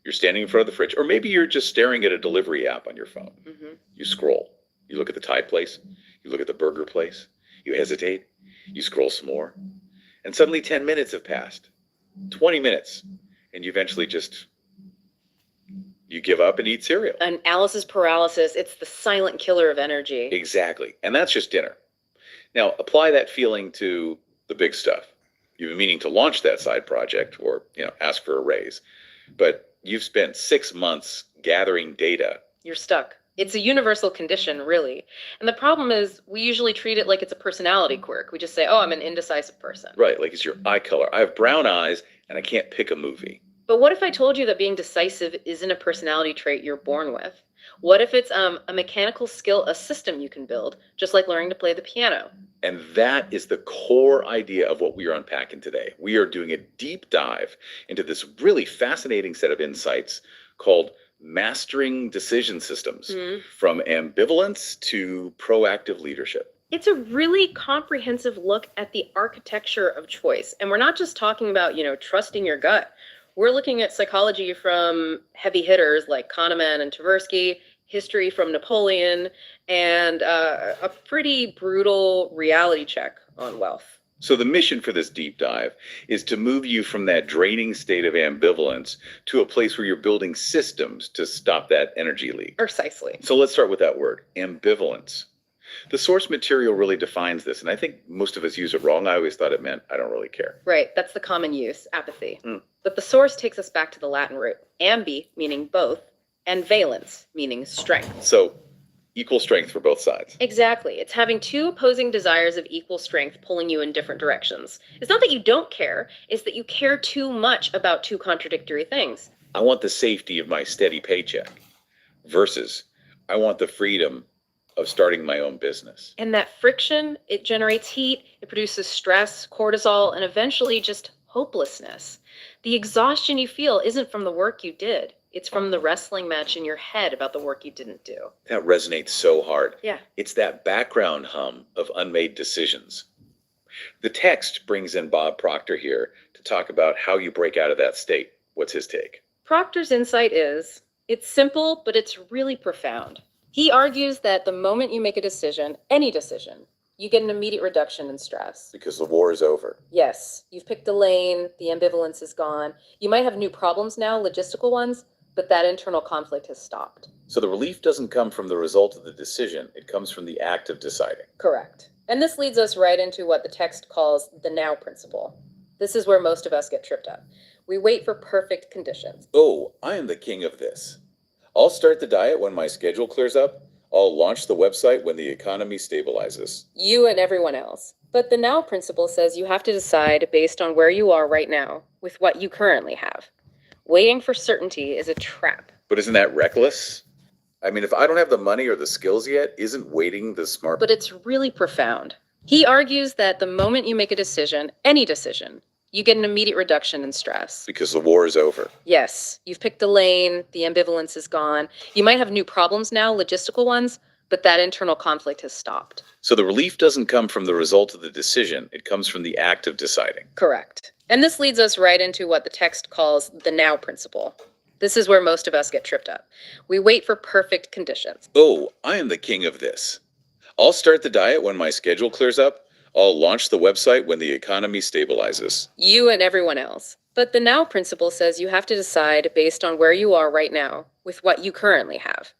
You're standing in front of the fridge, or maybe you're just staring at a delivery app on your phone. You scroll. You look at the Thai place. You look at the burger place. You hesitate. You scroll some more. And suddenly 10 minutes have passed. 20 minutes. And you eventually you give up and eat cereal. Analysis paralysis. It's the silent killer of energy. Exactly. And that's just dinner. Now, apply that feeling to the big stuff. You've been meaning to launch that side project or, ask for a raise. But you've spent 6 months gathering data. You're stuck. It's a universal condition, really. And the problem is we usually treat it like it's a personality quirk. We just say, oh, I'm an indecisive person. Right, like it's your eye color. I have brown eyes and I can't pick a movie. But what if I told you that being decisive isn't a personality trait you're born with? What if it's a mechanical skill, a system you can build, just like learning to play the piano? And that is the core idea of what we are unpacking today. We are doing a deep dive into this really fascinating set of insights called mastering decision systems, from ambivalence to proactive leadership. It's a really comprehensive look at the architecture of choice. And we're not just talking about, trusting your gut. We're looking at psychology from heavy hitters like Kahneman and Tversky, history from Napoleon, and a pretty brutal reality check on wealth. So the mission for this deep dive is to move you from that draining state of ambivalence to a place where you're building systems to stop that energy leak. Precisely. So let's start with that word, ambivalence. The source material really defines this, and I think most of us use it wrong. I always thought it meant I don't really care. Right, that's the common use, apathy. But the source takes us back to the Latin root, ambi, meaning both, and valence, meaning strength. So equal strength for both sides. Exactly. It's having two opposing desires of equal strength pulling you in different directions. It's not that you don't care, it's that you care too much about two contradictory things. I want the safety of my steady paycheck versus I want the freedom of starting my own business. And that friction, it generates heat, it produces stress, cortisol, and eventually just hopelessness. The exhaustion you feel isn't from the work you did. It's from the wrestling match in your head about the work you didn't do. That resonates so hard. Yeah. It's that background hum of unmade decisions. The text brings in Bob Proctor here to talk about how you break out of that state. What's his take? Proctor's insight is, it's simple, but it's really profound. He argues that the moment you make a decision, any decision, you get an immediate reduction in stress. Because the war is over. Yes, you've picked a lane, the ambivalence is gone. You might have new problems now, logistical ones, but that internal conflict has stopped. So the relief doesn't come from the result of the decision, it comes from the act of deciding. Correct. And this leads us right into what the text calls the now principle. This is where most of us get tripped up. We wait for perfect conditions. Oh, I am the king of this. I'll start the diet when my schedule clears up. I'll launch the website when the economy stabilizes. You and everyone else. But the now principle says you have to decide based on where you are right now with what you currently have. Waiting for certainty is a trap. But isn't that reckless? I mean, if I don't have the money or the skills yet, isn't waiting the smart? But it's really profound. He argues that the moment you make a decision, any decision, you get an immediate reduction in stress. Because the war is over. Yes, you've picked a lane, the ambivalence is gone. You might have new problems now, logistical ones, but that internal conflict has stopped. So the relief doesn't come from the result of the decision, it comes from the act of deciding. Correct. And this leads us right into what the text calls the now principle. This is where most of us get tripped up. We wait for perfect conditions. Oh, I am the king of this. I'll start the diet when my schedule clears up. I'll launch the website when the economy stabilizes. You and everyone else. But the now principle says you have to decide based on where you are right now with what you currently have.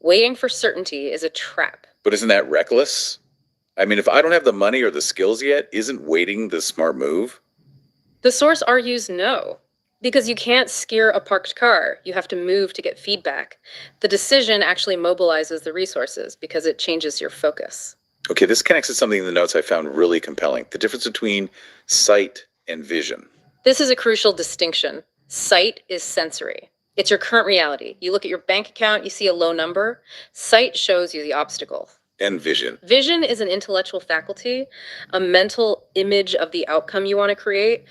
Waiting for certainty is a trap. But isn't that reckless? I mean, if I don't have the money or the skills yet, isn't waiting the smart move? The source argues no. Because you can't steer a parked car. You have to move to get feedback. The decision actually mobilizes the resources because it changes your focus. Okay, this connects to something in the notes I found really compelling. The difference between sight and vision. This is a crucial distinction. Sight is sensory. It's your current reality. You look at your bank account, you see a low number. Sight shows you the obstacle. And vision. Vision is an intellectual faculty, a mental image of the outcome you want to create.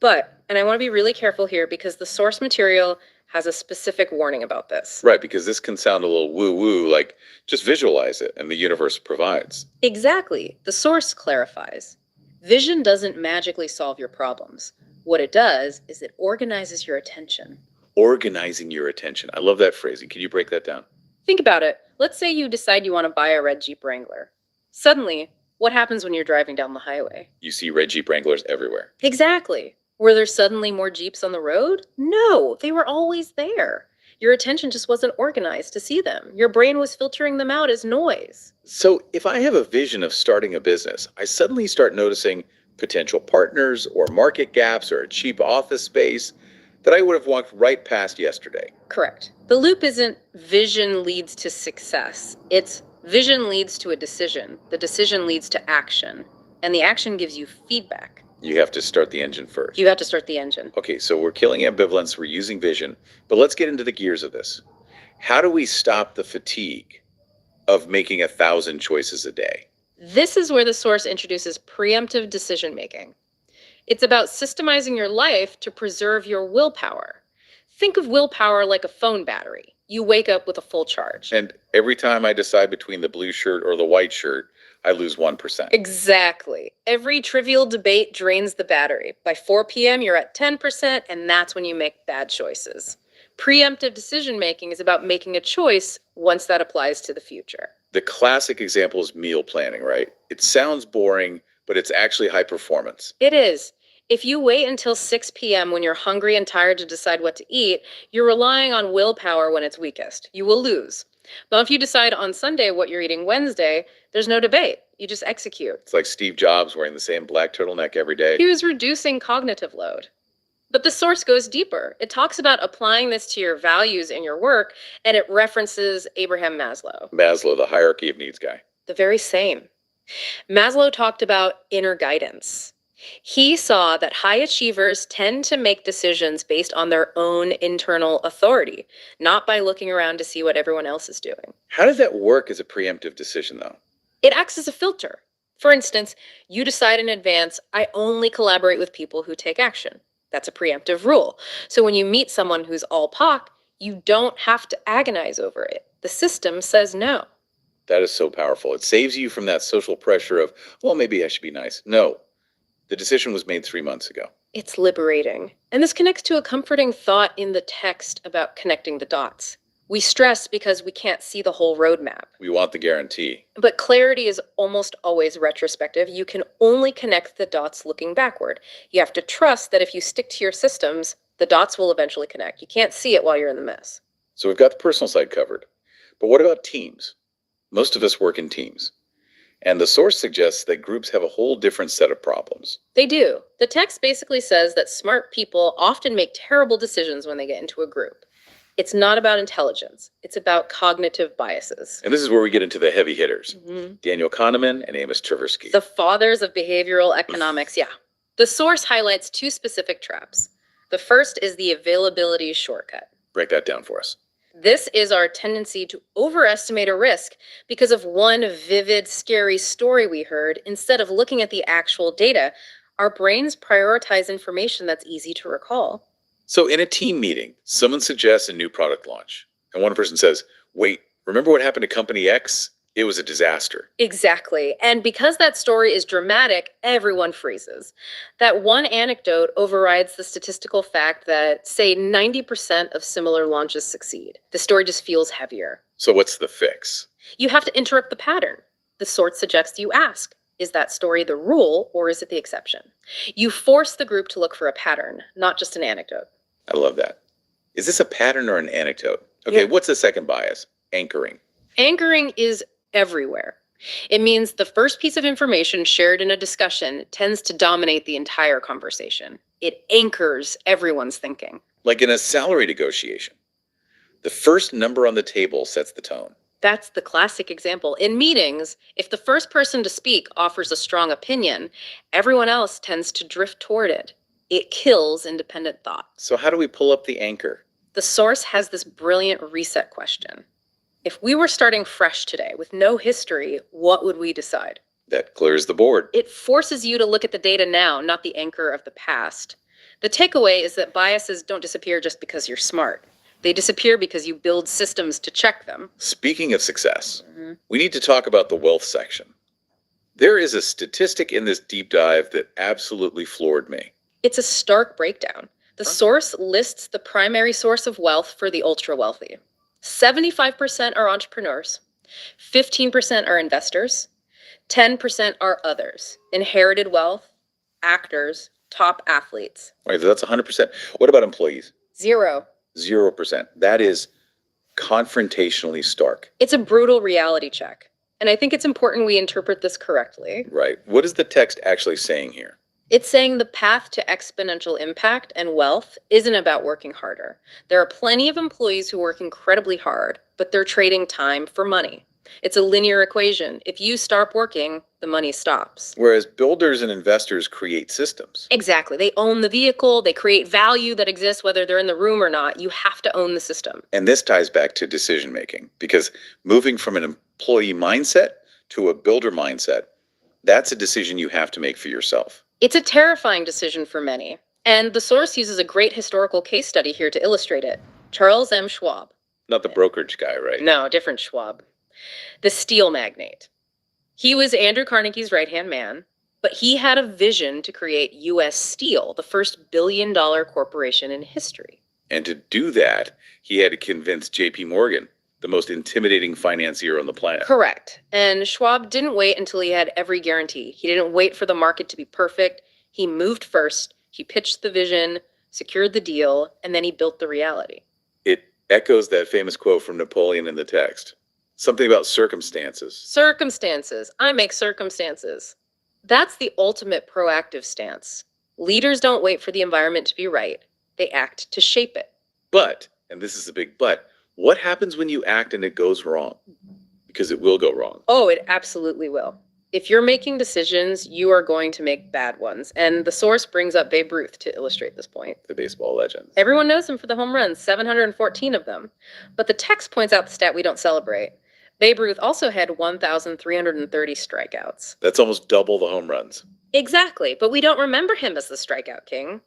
But, and I want to be really careful here because the source material has a specific warning about this. Right, because this can sound a little woo-woo, like just visualize it and the universe provides. Exactly. The source clarifies. Vision doesn't magically solve your problems. What it does is it organizes your attention. organizing your attention. I love that phrasing. Can you break that down? Think about it. Let's say you decide you want to buy a red Jeep Wrangler. Suddenly, what happens when you're driving down the highway? You see red Jeep Wranglers everywhere. Exactly. Were there suddenly more Jeeps on the road? No, they were always there. Your attention just wasn't organized to see them. Your brain was filtering them out as noise. So if I have a vision of starting a business, I suddenly start noticing potential partners or market gaps or a cheap office space that I would have walked right past yesterday. Correct. The loop isn't vision leads to success. It's vision leads to a decision. The decision leads to action. And the action gives you feedback. You have to start the engine first. You have to start the engine. Okay, so we're killing ambivalence, we're using vision, but let's get into the gears of this. How do we stop the fatigue of making 1,000 choices a day? This is where the source introduces preemptive decision making. It's about systemizing your life to preserve your willpower. Think of willpower like a phone battery. You wake up with a full charge. And every time I decide between the blue shirt or the white shirt, I lose 1%. Exactly. Every trivial debate drains the battery. By 4 p.m., you're at 10%, and that's when you make bad choices. Preemptive decision making is about making a choice once that applies to the future. The classic example is meal planning, right? It sounds boring, but it's actually high performance. It is. If you wait until 6 p.m. when you're hungry and tired to decide what to eat, you're relying on willpower when it's weakest. You will lose. But if you decide on Sunday what you're eating Wednesday, there's no debate. You just execute. It's like Steve Jobs wearing the same black turtleneck every day. He was reducing cognitive load. But the source goes deeper. It talks about applying this to your values in your work, and it references Abraham Maslow. Maslow, the hierarchy of needs guy. The very same. Maslow talked about inner guidance. He saw that high achievers tend to make decisions based on their own internal authority, not by looking around to see what everyone else is doing. How does that work as a preemptive decision, though? It acts as a filter. For instance, you decide in advance, I only collaborate with people who take action. That's a preemptive rule. So when you meet someone who's all POC, you don't have to agonize over it. The system says no. That is so powerful. It saves you from that social pressure of, well, maybe I should be nice. No, the decision was made 3 months ago. It's liberating. And this connects to a comforting thought in the text about connecting the dots. We stress because we can't see the whole roadmap. We want the guarantee. But clarity is almost always retrospective. You can only connect the dots looking backward. You have to trust that if you stick to your systems, the dots will eventually connect. You can't see it while you're in the mess. So we've got the personal side covered. But what about teams? Most of us work in teams. And the source suggests that groups have a whole different set of problems. They do. The text basically says that smart people often make terrible decisions when they get into a group. It's not about intelligence. It's about cognitive biases. And this is where we get into the heavy hitters. Mm-hmm. Daniel Kahneman and Amos Tversky. The fathers of behavioral economics, yeah. The source highlights 2 specific traps. The first is the availability shortcut. Break that down for us. This is our tendency to overestimate a risk because of one vivid, scary story we heard. Instead of looking at the actual data, our brains prioritize information that's easy to recall. So in a team meeting, someone suggests a new product launch. And one person says, wait, remember what happened to company X? It was a disaster. Exactly. And because that story is dramatic, everyone freezes. That one anecdote overrides the statistical fact that, say, 90% of similar launches succeed. The story just feels heavier. So what's the fix? You have to interrupt the pattern. The source suggests you ask, is that story the rule or is it the exception? You force the group to look for a pattern, not just an anecdote. I love that. Is this a pattern or an anecdote? Okay, Yeah. What's the second bias? Anchoring. Anchoring is everywhere. It means the first piece of information shared in a discussion tends to dominate the entire conversation. It anchors everyone's thinking. Like in a salary negotiation. The first number on the table sets the tone. That's the classic example. In meetings, if the first person to speak offers a strong opinion, everyone else tends to drift toward it. It kills independent thought. So how do we pull up the anchor? The source has this brilliant reset question. If we were starting fresh today with no history, what would we decide? That clears the board. It forces you to look at the data now, not the anchor of the past. The takeaway is that biases don't disappear just because you're smart. They disappear because you build systems to check them. Speaking of success, we need to talk about the wealth section. There is a statistic in this deep dive that absolutely floored me. It's a stark breakdown. The source lists the primary source of wealth for the ultra-wealthy. 75% are entrepreneurs, 15% are investors, 10% are others, inherited wealth, actors, top athletes. Right, so that's 100%. What about employees? 0. 0%. That is confrontationally stark. It's a brutal reality check. And I think it's important we interpret this correctly. Right. What is the text actually saying here? It's saying the path to exponential impact and wealth isn't about working harder. There are plenty of employees who work incredibly hard, but they're trading time for money. It's a linear equation. If you stop working, the money stops. Whereas builders and investors create systems. Exactly. They own the vehicle. They create value that exists whether they're in the room or not. You have to own the system. And this ties back to decision making, because moving from an employee mindset to a builder mindset, that's a decision you have to make for yourself. It's a terrifying decision for many. And the source uses a great historical case study here to illustrate it. Charles M. Schwab. Not the brokerage guy, right? No, different Schwab. The steel magnate. He was Andrew Carnegie's right-hand man, but he had a vision to create U.S. Steel, the first billion-dollar corporation in history. And to do that, he had to convince J.P. Morgan, the most intimidating financier on the planet. Correct. And Schwab didn't wait until he had every guarantee. He didn't wait for the market to be perfect. He moved first. He pitched the vision, secured the deal, and then he built the reality. It echoes that famous quote from Napoleon in the text. Something about circumstances. Circumstances. I make circumstances. That's the ultimate proactive stance. Leaders don't wait for the environment to be right. They act to shape it. But, and this is a big but, what happens when you act and it goes wrong? Because it will go wrong. Oh, it absolutely will. If you're making decisions, you are going to make bad ones. And the source brings up Babe Ruth to illustrate this point. The baseball legend. Everyone knows him for the home runs, 714 of them. But the text points out the stat we don't celebrate. Babe Ruth also had 1,330 strikeouts. That's almost double the home runs. Exactly, but we don't remember him as the strikeout king.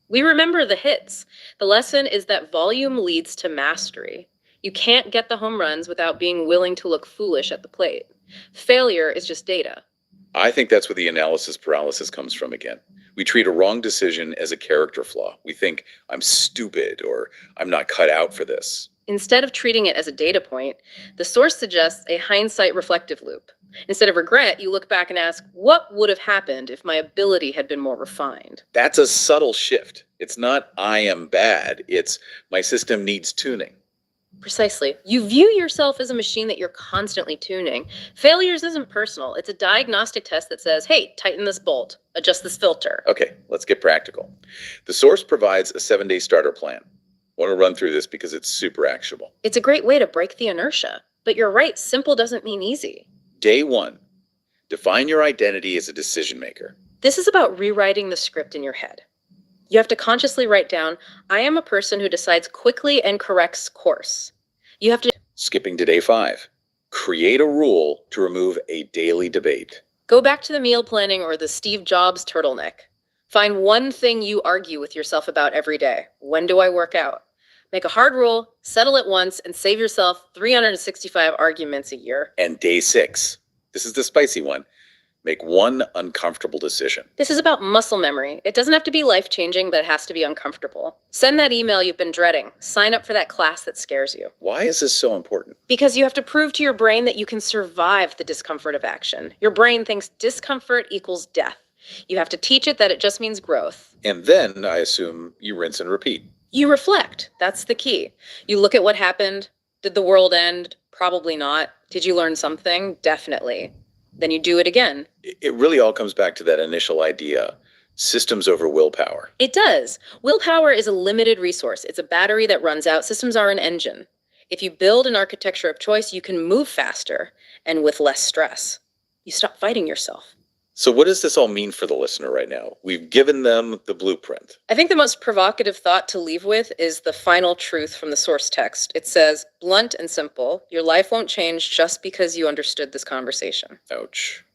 We remember the hits. The lesson is that volume leads to mastery. You can't get the home runs without being willing to look foolish at the plate. Failure is just data. I think that's where the analysis paralysis comes from again. We treat a wrong decision as a character flaw. We think, I'm stupid or I'm not cut out for this. Instead of treating it as a data point, the source suggests a hindsight reflective loop. Instead of regret, you look back and ask, what would have happened if my ability had been more refined? That's a subtle shift. It's not I am bad. It's my system needs tuning. Precisely. You view yourself as a machine that you're constantly tuning. Failures isn't personal. It's a diagnostic test that says, hey, tighten this bolt, adjust this filter. Okay, let's get practical. The source provides a 7-day starter plan. I want to run through this because it's super actionable. It's a great way to break the inertia. But you're right, simple doesn't mean easy. Day 1, define your identity as a decision maker. This is about rewriting the script in your head. You have to consciously write down, I am a person who decides quickly and corrects course. You have to Skipping to day 5, create a rule to remove a daily debate. go back to the meal planning or the Steve Jobs turtleneck. Find one thing you argue with yourself about every day. When do I work out? Make a hard rule, settle it once, and save yourself 365 arguments a year. And day 6, this is the spicy one, make one uncomfortable decision. This is about muscle memory. It doesn't have to be life-changing, but it has to be uncomfortable. Send that email you've been dreading. Sign up for that class that scares you. Why is this so important? Because you have to prove to your brain that you can survive the discomfort of action. Your brain thinks discomfort equals death. You have to teach it that it just means growth. And then, I assume, you rinse and repeat. You reflect. That's the key. You look at what happened. Did the world end? Probably not. Did you learn something? Definitely. Then you do it again. It really all comes back to that initial idea, systems over willpower. It does. Willpower is a limited resource. It's a battery that runs out. Systems are an engine. If you build an architecture of choice, you can move faster and with less stress. You stop fighting yourself. So what does this all mean for the listener right now? We've given them the blueprint. I think the most provocative thought to leave with is the final truth from the source text. It says, blunt and simple, your life won't change just because you understood this conversation. Ouch.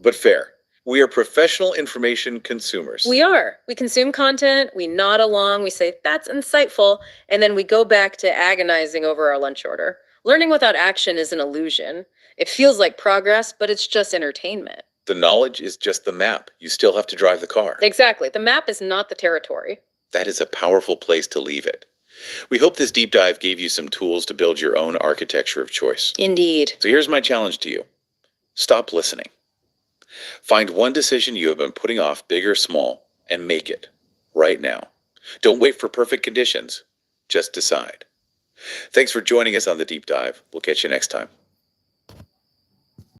But fair. We are professional information consumers. We are. We consume content, we nod along, we say, that's insightful, and then we go back to agonizing over our lunch order. Learning without action is an illusion. It feels like progress, but it's just entertainment. The knowledge is just the map. You still have to drive the car. Exactly. The map is not the territory. That is a powerful place to leave it. We hope this deep dive gave you some tools to build your own architecture of choice. Indeed. So here's my challenge to you. Stop listening. Find one decision you have been putting off, big or small, and make it right now. Don't wait for perfect conditions. Just decide. Thanks for joining us on the deep dive. We'll catch you next time.